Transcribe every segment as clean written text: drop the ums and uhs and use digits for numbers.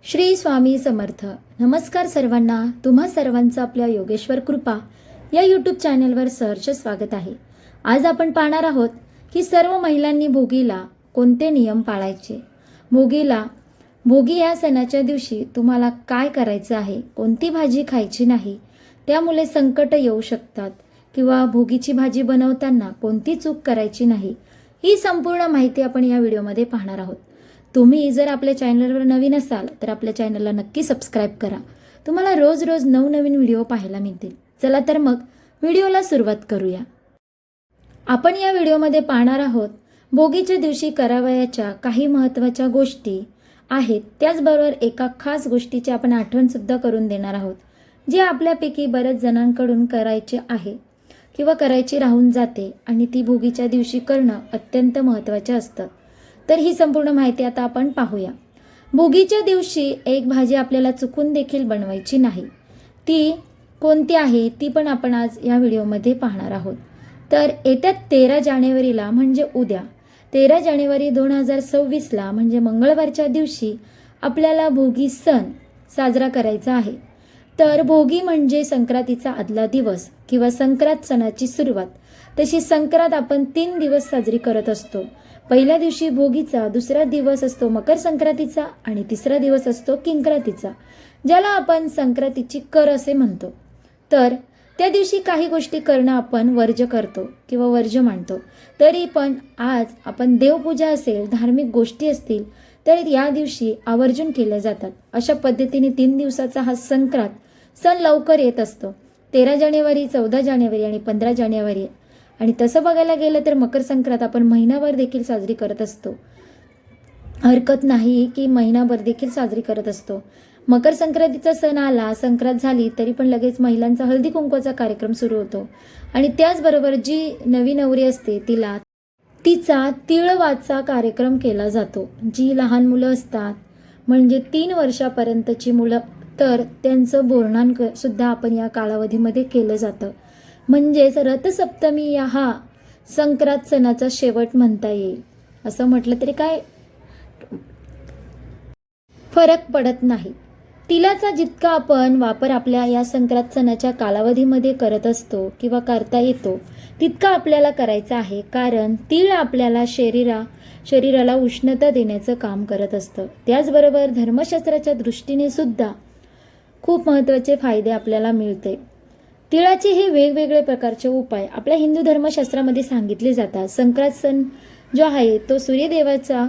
श्री स्वामी समर्थ. नमस्कार सर्वांना. तुम्हा सर्वांचं आपल्या योगेश्वर कृपा या यूट्यूब चॅनलवर सहर्ष स्वागत आहे. आज आपण पाहणार आहोत की सर्व महिलांनी भोगीला कोणते नियम पाळायचे. भोगी या सणाच्या दिवशी तुम्हाला काय करायचं आहे, कोणती भाजी खायची नाही, त्यामुळे संकट येऊ शकतात किंवा भोगीची भाजी बनवताना कोणती चूक करायची नाही, ही संपूर्ण माहिती आपण या व्हिडिओमध्ये पाहणार आहोत. तुम्ही जर आपल्या चॅनलवर नवीन असाल तर आपल्या चॅनलला नक्की सबस्क्राईब करा. तुम्हाला रोज रोज नवनवीन व्हिडिओ पाहायला मिळतील. चला तर मग व्हिडिओला सुरुवात करूया. आपण या व्हिडिओमध्ये पाहणार आहोत भोगीच्या दिवशी करावयाच्या काही महत्त्वाच्या गोष्टी आहेत. त्याचबरोबर एका खास गोष्टीची आपण आठवण सुद्धा करून देणार आहोत, जी आपल्यापैकी बऱ्याच जणांकडून करायची आहे किंवा करायची राहून जाते आणि ती भोगीच्या दिवशी करणं अत्यंत महत्त्वाचे असतं. तर ही संपूर्ण माहिती आता आपण पाहूया. भोगीच्या दिवशी एक भाजी आपल्याला चुकून देखील बनवायची नाही. ती कोणती आहे ती पण आपण आज या व्हिडिओमध्ये पाहणार आहोत. तर येत्या 13 जानेवारीला म्हणजे उद्या 13 जानेवारी 2026ला म्हणजे मंगळवारच्या दिवशी आपल्याला भोगी सण साजरा करायचा आहे. तर भोगी म्हणजे संक्रांतीचा आदला दिवस किंवा संक्रांत सणाची सुरुवात. तशी संक्रांत आपण 3 दिवस साजरी करत असतो. पहिल्या दिवशी भोगीचा, दुसरा दिवस असतो मकर संक्रांतीचा आणि तिसरा दिवस असतो किंक्रांतीचा, ज्याला आपण संक्रांतीची कर असे म्हणतो. तर त्या दिवशी काही गोष्टी करणं आपण वर्ज्य करतो किंवा वर्ज्य मानतो. तरी पण आज आपण देवपूजा असेल, धार्मिक गोष्टी असतील तर या दिवशी आवर्जून केल्या जातात. अशा पद्धतीने 3 दिवसाचा हा संक्रांत सण लवकर येत असतो. 13 जानेवारी, 14 जानेवारी आणि 15 जानेवारी. आणि तसं बघायला गेलं तर मकर संक्रांत आपण महिनाभर देखील साजरी करत असतो. हरकत नाही की महिनाभर देखील साजरी करत असतो. मकर संक्रांतीचा सण आला, संक्रांत झाली तरी पण लगेच महिलांचा हळदी कुंकवाचा कार्यक्रम सुरू होतो. आणि त्याचबरोबर जी नवी नवरी असते तिचा तिळवाचा कार्यक्रम केला जातो. जी लहान मुलं असतात म्हणजे 3 वर्षापर्यंतची मुलं, तर त्यांचं बोरनान सुद्धा आपण या कालावधीमध्ये केलं जातं. म्हणजेच रथसप्तमी या हा संक्रांत सणाचा शेवट म्हणता येईल. असं म्हटलं तरी काय फरक पडत नाही. तिळाचा जितका आपण वापर आपल्या या संक्रांत सणाच्या कालावधीमध्ये करत असतो किंवा करता येतो तितका आपल्याला करायचा आहे. कारण तीळ आपल्याला शरीराला उष्णता देण्याचं काम करत असतं. त्याचबरोबर धर्मशास्त्राच्या दृष्टीने सुद्धा खूप महत्त्वाचे फायदे आपल्याला मिळते. तिळाचे हे वेगवेगळे प्रकारचे उपाय आपल्या हिंदू धर्मशास्त्रामध्ये सांगितले जातात. संक्रांत सण जो आहे तो सूर्यदेवाचा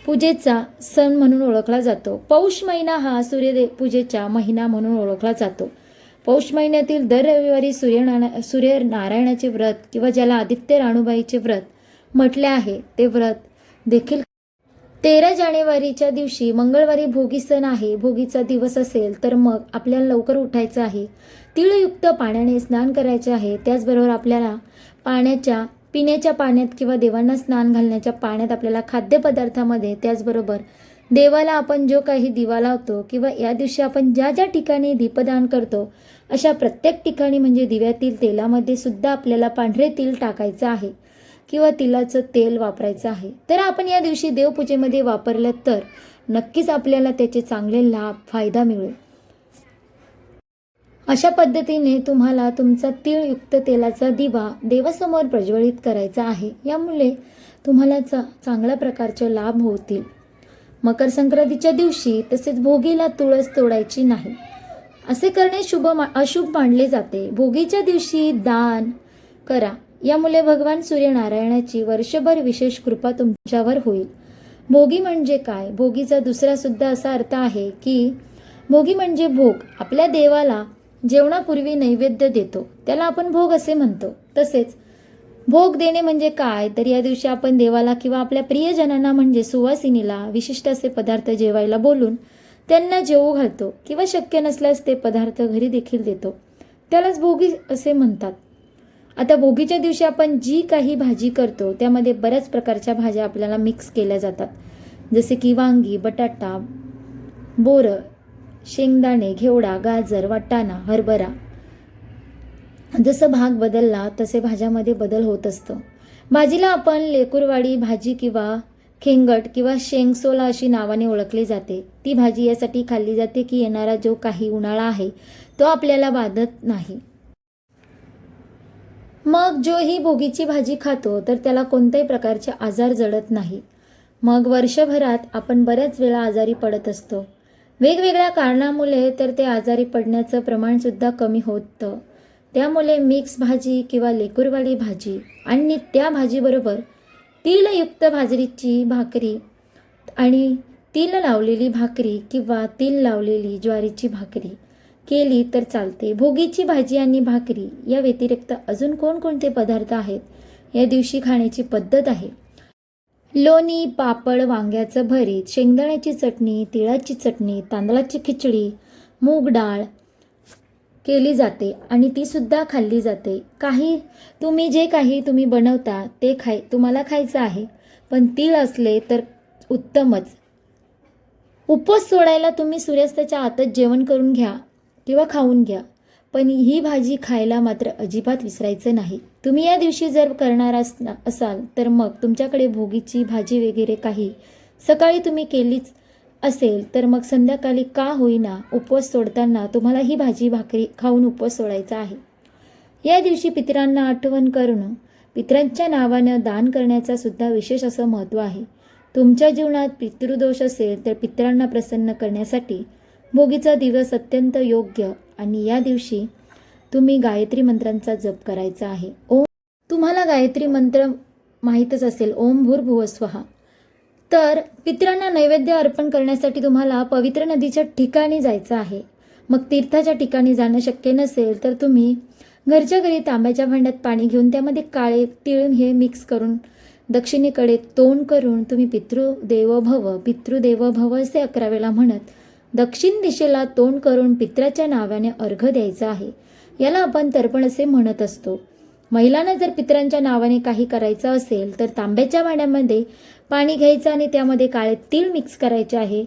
पूजेचा सण म्हणून ओळखला जातो. पौष महिना हा पूजेचा महिना म्हणून ओळखला जातो. पौष महिन्यातील दर रविवारी सूर्यनारायणाचे व्रत किंवा ज्याला आदित्य राणूबाईचे व्रत म्हटले आहे ते व्रत देखील 13 जानेवारीच्या दिवशी मंगळवारी भोगी सण आहे. भोगीचा दिवस असेल तर मग आपल्याला लवकर उठायचं आहे. तिळयुक्त पाण्याने स्नान करायचे आहे. त्याचबरोबर आपल्याला पिण्याच्या पाण्यात किंवा देवांना स्नान घालण्याच्या पाण्यात आपल्याला खाद्यपदार्थामध्ये, त्याचबरोबर देवाला आपण जो काही दिवा लावतो किंवा या दिवशी आपण ज्या ज्या ठिकाणी दीपदान करतो अशा प्रत्येक ठिकाणी म्हणजे दिव्यातील तेलामध्ये सुद्धा आपल्याला पांढरे तीळ टाकायचं आहे किंवा तिळाचं तेल वापरायचं आहे. तर आपण या दिवशी देवपूजेमध्ये वापरलं तर नक्कीच आपल्याला त्याचे चांगले लाभ, फायदा मिळेल. अशा पद्धतीने तुम्हाला तुमचा तीळयुक्त तेलाचा दिवा देवासमोर प्रज्वलित करायचा आहे. यामुळे तुम्हाला चांगल्या प्रकारचे लाभ होतील. मकर संक्रांतीच्या दिवशी तसेच भोगीला तुळस तोडायची नाही. असे करणे अशुभ मानले जाते. भोगीच्या दिवशी दान करा. यामुळे भगवान सूर्यनारायणाची वर्षभर विशेष कृपा तुमच्यावर होईल. भोगी म्हणजे काय? भोगीचा दुसरा सुद्धा असा अर्थ आहे की भोगी म्हणजे भोग. आपल्या देवाला जेवणापूर्वी नैवेद्य देतो त्याला आपण भोग असे म्हणतो. तसेच भोग देणे म्हणजे काय तर या दिवशी आपण देवाला किंवा आपल्या प्रियजनांना म्हणजे सुवासिनीला विशिष्ट असे पदार्थ जेवायला बोलून त्यांना जेवू घालतो किंवा शक्य नसल्यास ते पदार्थ घरी देखील देतो. त्यालाच भोगी असे म्हणतात. आता भोगीच्या दिवशी आपण जी काही भाजी करतो त्यामध्ये बऱ्याच प्रकारच्या भाज्या आपल्याला मिक्स केल्या जातात. जसे की वांगी, बटाटा, बोरं, शेंगदाणे, घेवडा, गाजर, वाटाणा, हरभरा. जसं भाग बदलला तसे भाज्यामध्ये बदल होत असतो. भाजीला आपण लेकुरवाडी भाजी किंवा खेंगट किंवा शेंगसोला अशी नावाने ओळखली जाते. ती भाजी यासाठी खाल्ली जाते की येणारा जो काही उन्हाळा आहे तो आपल्याला बाधत नाही. मग जो ही भोगीची भाजी खातो तर त्याला कोणत्याही प्रकारचे आजार जडत नाही. मग वर्षभरात आपण बऱ्याच वेळा आजारी पडत असतो. वेगवेगळ्या कारणामुळे तर ते आजारी पडण्याचं प्रमाणसुद्धा कमी होतं. त्यामुळे मिक्स भाजी किंवा लेकूरवाली भाजी आणि त्या भाजीबरोबर तीलयुक्त बाजरीची भाकरी आणि तील लावलेली भाकरी किंवा तील लावलेली ज्वारीची भाकरी केली तर चालते. भोगीची भाजी आणि भाकरी या व्यतिरिक्त अजून कोणकोणते पदार्थ आहेत या दिवशी खाण्याची पद्धत आहे? लोणी, पापड, वांग्याचं भरीत, शेंगदाण्याची चटणी, तिळाची चटणी, तांदळाची खिचडी, मूग डाळ केली जाते आणि ती सुद्धा खाल्ली जाते. जे काही तुम्ही बनवता ते तुम्हाला खायचं आहे, पण तीळ असले तर उत्तमच. उपवास सोडायला तुम्ही सूर्यास्ताच्या आतच जेवण करून घ्या किंवा खाऊन घ्या, पण ही भाजी खायला मात्र अजिबात विसरायचं नाही. तुम्ही या दिवशी जर करणार असाल तर मग तुमच्याकडे भोगीची भाजी वगैरे काही सकाळी तुम्ही केलीच असेल तर मग संध्याकाळी का होईना उपवास सोडताना तुम्हाला ही भाजी भाकरी खाऊन उपवास सोडायचा आहे. या दिवशी पितरांना आठवण करून पितरांच्या नावानं दान करण्याचा सुद्धा विशेष असं महत्त्व आहे. तुमच्या जीवनात पितृदोष असेल तर पितरांना प्रसन्न करण्यासाठी भोगीचा दिवस अत्यंत योग्य आणि या दिवशी तुम्ही गायत्री मंत्रांचा जप करायचा आहे. तुम्हाला गायत्री मंत्र माहीतच असेल, ओम भूर्भुवस्वः. तर पितरांना नैवेद्य अर्पण करण्यासाठी तुम्हाला पवित्र नदीच्या ठिकाणी जायचं आहे. मग तीर्थाच्या ठिकाणी जाणं शक्य नसेल तर तुम्ही घरच्या घरी तांब्याच्या भांड्यात पाणी घेऊन त्यामध्ये काळे तीळ हे मिक्स करून दक्षिणेकडे तोंड करून तुम्ही पितृदेव भव असे 11 वेळा म्हणत दक्षिण दिशेला तोंड करून पितराच्या नावाने अर्घ्य द्यायचा आहे. याला आपण तर्पण असे म्हणत असतो. महिलांना जर पितरांच्या नावाने काही करायचं असेल तर तांब्याच्या भांड्यामध्ये पाणी घ्यायचं आणि त्यामध्ये काळे तीळ मिक्स करायचे आहे.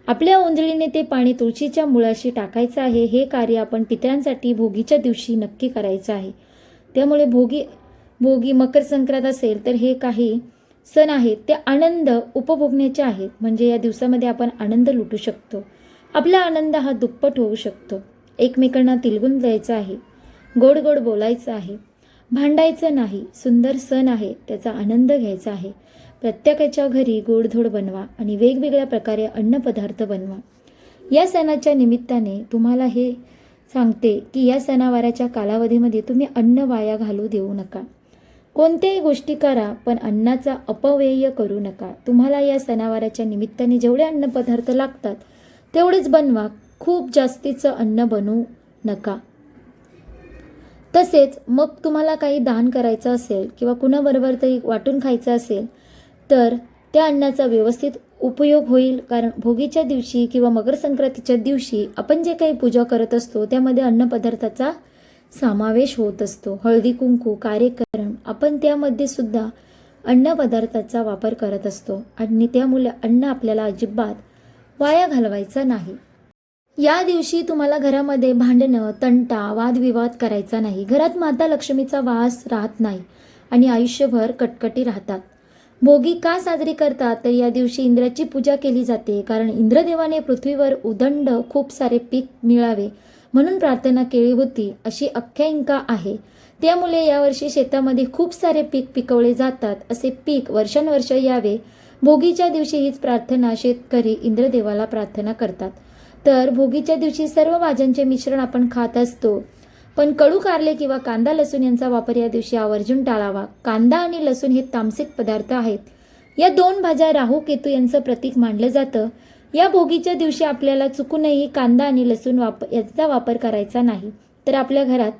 आपल्या ओंजळीने ते पाणी तुळशीच्या मुळाशी टाकायचं आहे. हे कार्य आपण पितरांसाठी भोगीच्या दिवशी नक्की करायचं आहे. त्यामुळे भोगी मकर संक्रांत असेल तर हे काही सण आहेत ते आनंद उपभोगण्याचे आहेत. म्हणजे या दिवसामध्ये आपण आनंद लुटू शकतो. आपला आनंद हा दुप्पट होऊ शकतो. एकमेकांना तिलगून द्यायचा आहे, गोड गोड बोलायचं आहे, भांडायचं नाही. सुंदर सण आहे, त्याचा आनंद घ्यायचा आहे. प्रत्येकाच्या घरी गोडधोड बनवा आणि वेगवेगळ्या प्रकारे अन्नपदार्थ बनवा. या सणाच्या निमित्ताने तुम्हाला हे सांगते की या सणावाराच्या कालावधीमध्ये तुम्ही अन्न वाया घालू देऊ नका. कोणत्याही गोष्टी करा पण अन्नाचा अपव्यय करू नका. तुम्हाला या सणावाराच्या निमित्ताने जेवढे अन्नपदार्थ लागतात तेवढेच बनवा. खूप जास्तीचं अन्न बनवू नका. तसेच मग तुम्हाला काही दान करायचं असेल किंवा कुणाबरोबर तरी वाटून खायचं असेल तर त्या अन्नाचा व्यवस्थित उपयोग होईल. कारण भोगीच्या दिवशी किंवा मकर संक्रांतीच्या दिवशी आपण जे काही पूजा करत असतो त्यामध्ये अन्नपदार्थाचा समावेश होत असतो. हळदी कुंकू कार्यक्रम आपण त्यामध्ये सुद्धा अन्नपदार्थाचा वापर करत असतो आणि त्यामुळे अन्न आपल्याला अजिबात वाया घालवायचा नाही. या दिवशी तुम्हाला घरामध्ये भांडणं, तंटा, वादविवाद करायचा नाही. घरात माता लक्ष्मीचा वास राहत नाही आणि आयुष्यभर कटकटी राहतात. भोगी का साजरी करतात तर या दिवशी इंद्राची पूजा केली जाते. कारण इंद्रदेवाने पृथ्वीवर उदंड खूप सारे पीक मिळावे म्हणून प्रार्थना केली होती अशी आख्यायिका आहे. त्यामुळे यावर्षी शेतामध्ये खूप सारे पीक पिकवले जातात. असे पीक वर्षानुवर्ष यावे भोगीच्या दिवशी हीच प्रार्थना शेतकरी इंद्रदेवाला प्रार्थना करतात. तर भोगीच्या दिवशी सर्व भाज्यांचे मिश्रण आपण खात असतो, पण कडू कारले किंवा कांदा लसूण यांचा वापर या दिवशी आवर्जून टाळावा. कांदा आणि लसूण हे तामसिक पदार्थ आहेत. या 2 भाज्या राहू केतू यांचं प्रतीक मानलं जातं. या भोगीच्या दिवशी आपल्याला चुकूनही कांदा आणि लसूण याचा वापर करायचा नाही. तर आपल्या घरात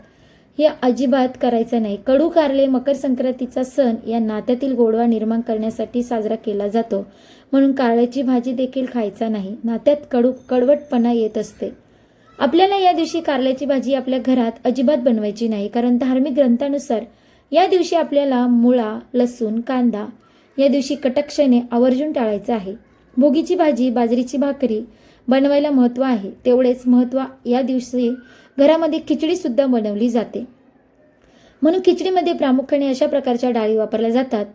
हे अजिबात करायचं नाही. कडू कारले मकर संक्रांतीचा सण या नात्यातील गोडवा निर्माण करण्यासाठी साजरा केला जातो, म्हणून कारल्याची भाजी देखील खायचा नाही. नात्यात कडवटपणा येत असते. आपल्याला या दिवशी कारल्याची भाजी आपल्या घरात अजिबात बनवायची नाही. कारण धार्मिक ग्रंथानुसार या दिवशी आपल्याला मुळा, लसूण, कांदा या दिवशी कटाक्षाने आवर्जून टाळायचं आहे. भोगीची भाजी, बाजरीची भाकरी बनवायला महत्त्व आहे. तेवढेच महत्त्व या दिवशी घरामध्ये खिचडी सुद्धा बनवली जाते. म्हणून खिचडीमध्ये प्रामुख्याने अशा प्रकारच्या डाळी वापरल्या जातात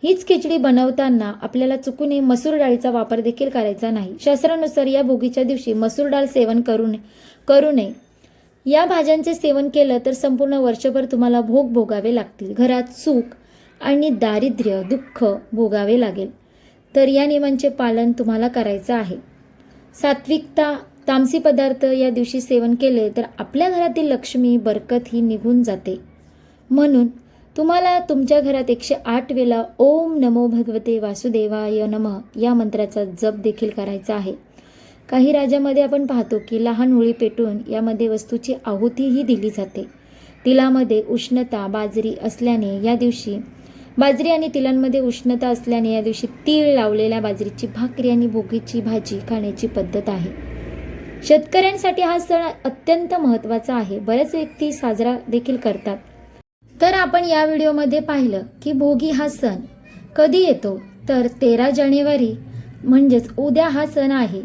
हीच खिचडी बनवताना आपल्याला चुकूनही मसूर डाळीचा वापर देखील करायचा नाही. शास्त्रानुसार या भोगीच्या दिवशी मसूर डाळ सेवन करू नये. या भाज्यांचे सेवन केलं तर संपूर्ण वर्षभर तुम्हाला भोग भोगावे लागतील. घरात सुख आणि दारिद्र्य दुःख भोगावे लागेल. तर या नियमांचे पालन तुम्हाला करायचं आहे. सात्विकता तामसी पदार्थ या दिवशी सेवन केले तर आपल्या घरातील लक्ष्मी बरकत ही निघून जाते. म्हणून तुम्हाला तुमच्या घरात 108 वेळा ओम नमो भगवते वासुदेवाय नमः या मंत्राचा जप देखील करायचा आहे. काही राज्यामध्ये आपण पाहतो की लहान होळी पेटून यामध्ये वस्तूची आहुतीही दिली जाते. तिलामध्ये उष्णता बाजरी असल्याने या दिवशी बाजरी आणि तिलांमध्ये उष्णता असल्याने या दिवशी तीळ लावलेल्या बाजरीची भाकरी आणि भोगीची भाजी खाण्याची पद्धत आहे. शेतकऱ्यांसाठी हा सण अत्यंत महत्त्वाचा आहे. बरेच व्यक्ती साजरा देखील करतात. तर आपण या व्हिडिओमध्ये पाहिलं की भोगी हा सण कधी येतो, तर 13 जानेवारी म्हणजेच उद्या हा सण आहे.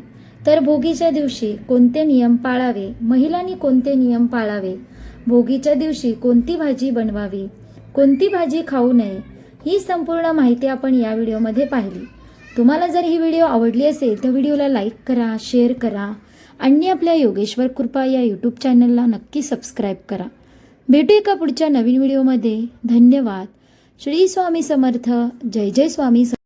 तर भोगीच्या दिवशी कोणते नियम पाळावे, महिलांनी कोणते नियम पाळावे, भोगीच्या दिवशी कोणती भाजी बनवावी, कोणती भाजी खाऊ नये, ही संपूर्ण माहिती आपण या व्हिडिओमध्ये पाहिली. तुम्हाला जर ही व्हिडिओ आवडली असेल तर व्हिडिओला लाईक करा, शेअर करा आणि आपल्या योगेश्वर कृपा या यूट्यूब चॅनलला नक्की सबस्क्राईब करा. भेटू एका पुढच्या नवीन व्हिडिओमध्ये. धन्यवाद. श्री स्वामी समर्थ. जय जय स्वामी समर्थ.